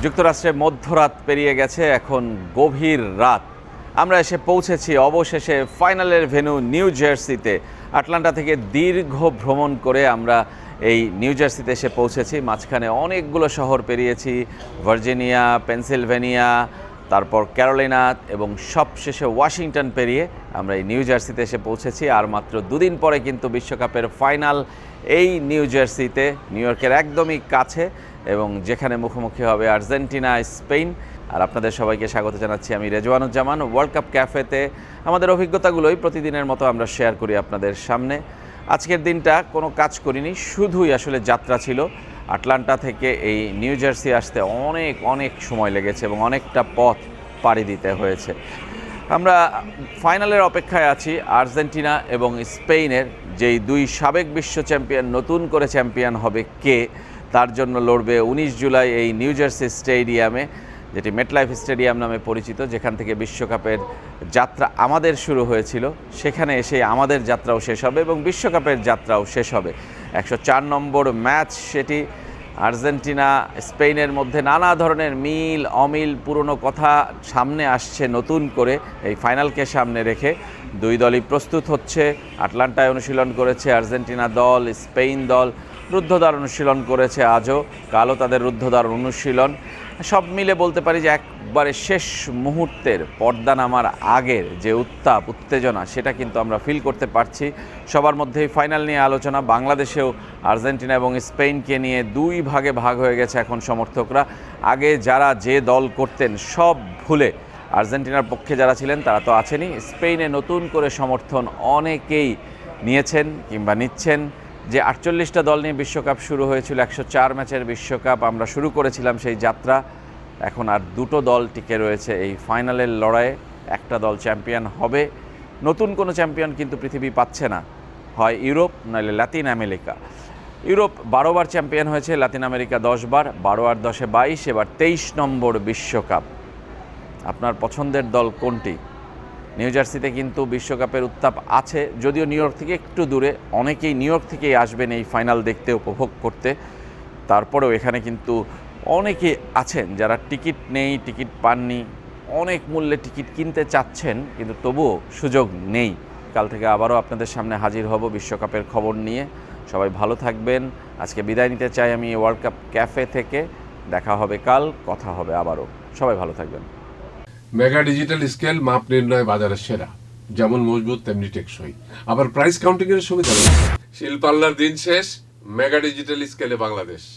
যুক্তরাষ্ট্রে মধ্যরাত পেরিয়ে গেছে, এখন গভীর রাত। আমরা এসে পৌঁছেছি অবশেষে ফাইনালের ভেন্যু নিউ জার্সিতে। আটলান্টা থেকে দীর্ঘ ভ্রমণ করে আমরা এই নিউ জার্সিতে এসে পৌঁছেছি। মাঝখানে অনেকগুলো শহর পেরিয়েছি, ভার্জিনিয়া, পেনসিলভেনিয়া, তারপর ক্যারোলিনা এবং সবশেষে ওয়াশিংটন পেরিয়ে আমরা এই নিউ জার্সিতে এসে পৌঁছেছি। আর মাত্র দুদিন পরে কিন্তু বিশ্বকাপের ফাইনাল এই নিউ জার্সিতে, নিউ ইয়র্কের একদমই কাছে, এবং যেখানে মুখোমুখি হবে আর্জেন্টিনা, স্পেন। আর আপনাদের সবাইকে স্বাগত জানাচ্ছি আমি রেজওয়ানুজ্জামান। ওয়ার্ল্ড কাপ ক্যাফেতে আমাদের অভিজ্ঞতাগুলোই প্রতিদিনের মতো আমরা শেয়ার করি আপনাদের সামনে। আজকের দিনটা কোনো কাজ করিনি, শুধুই আসলে যাত্রা ছিল। আটলান্টা থেকে এই নিউ জার্সি আসতে অনেক অনেক সময় লেগেছে এবং অনেকটা পথ পাড়ি দিতে হয়েছে। আমরা ফাইনালের অপেক্ষায় আছি আর্জেন্টিনা এবং স্পেনের, যেই দুই সাবেক বিশ্ব চ্যাম্পিয়ন নতুন করে চ্যাম্পিয়ন হবে কে, তার জন্য লড়বে 19 জুলাই এই নিউ জার্সি স্টেডিয়ামে, যেটি মেটলাইফ স্টেডিয়াম নামে পরিচিত, যেখান থেকে বিশ্বকাপের যাত্রা আমাদের শুরু হয়েছিল। সেখানে এসে আমাদের যাত্রাও শেষ হবে এবং বিশ্বকাপের যাত্রাও শেষ হবে। 104 নম্বর ম্যাচ সেটি। আর্জেন্টিনা স্পেনের মধ্যে নানা ধরনের মিল অমিল, পুরনো কথা সামনে আসছে নতুন করে এই ফাইনালকে সামনে রেখে। দুই দলই প্রস্তুত হচ্ছে। আটলান্টায় অনুশীলন করেছে আর্জেন্টিনা দল, স্পেন দল রুদ্ধদ্বার অনুশীলন করেছে আজও, কালও তাদের রুদ্ধদ্বার অনুশীলন। সব মিলে বলতে পারি যে একবারে শেষ মুহূর্তের পর্দা নামার আগের যে উত্তাপ উত্তেজনা, সেটা কিন্তু আমরা ফিল করতে পারছি। সবার মধ্যেই ফাইনাল নিয়ে আলোচনা। বাংলাদেশেও আর্জেন্টিনা এবং স্পেনকে নিয়ে দুই ভাগে ভাগ হয়ে গেছে এখন সমর্থকরা। আগে যারা যে দল করতেন সব ভুলে আর্জেন্টিনার পক্ষে যারা ছিলেন তারা তো আছেনই, স্পেনে নতুন করে সমর্থন অনেকেই নিয়েছেন কিংবা নিচ্ছেন। যে 48টা দল নিয়ে বিশ্বকাপ শুরু হয়েছিল, 104 ম্যাচের বিশ্বকাপ আমরা শুরু করেছিলাম সেই যাত্রা। এখন আর দুটো দল টিকে রয়েছে এই ফাইনালের লড়াইয়ে। একটা দল চ্যাম্পিয়ন হবে। নতুন কোনো চ্যাম্পিয়ন কিন্তু পৃথিবী পাচ্ছে না, হয় ইউরোপ নইলে লাতিন আমেরিকা। ইউরোপ 12 বার চ্যাম্পিয়ন হয়েছে, লাতিন আমেরিকা 10 বার, 12 আর 10-এ 22, এবার 23 নম্বর বিশ্বকাপ। আপনার পছন্দের দল কোনটি? নিউ জার্সিতে কিন্তু বিশ্বকাপের উত্তাপ আছে, যদিও নিউ ইয়র্ক থেকে একটু দূরে। অনেকেই নিউ ইয়র্ক থেকেই আসবেন এই ফাইনাল দেখতে, উপভোগ করতে। তারপরেও এখানে কিন্তু অনেকে আছেন যারা টিকিট নেই, টিকিট পাননি, অনেক মূল্যে টিকিট কিনতে চাচ্ছেন কিন্তু তবুও সুযোগ নেই। কাল থেকে আবারও আপনাদের সামনে হাজির হব বিশ্বকাপের খবর নিয়ে। সবাই ভালো থাকবেন। আজকে বিদায় নিতে চাই আমি ওয়ার্ল্ড কাপ ক্যাফে থেকে। দেখা হবে কাল, কথা হবে আবারও। সবাই ভালো থাকবেন। মেগা ডিজিটাল স্কেল মাপ নির্ণয় বাজারের সেরা, যেমন মজবুত তেমনি টেকসই, আবার প্রাইস কাউন্টিং এর সুবিধা রয়েছে। শিল্পাল্লার দিন শেষ, মেগা ডিজিটাল স্কেলে বাংলাদেশ।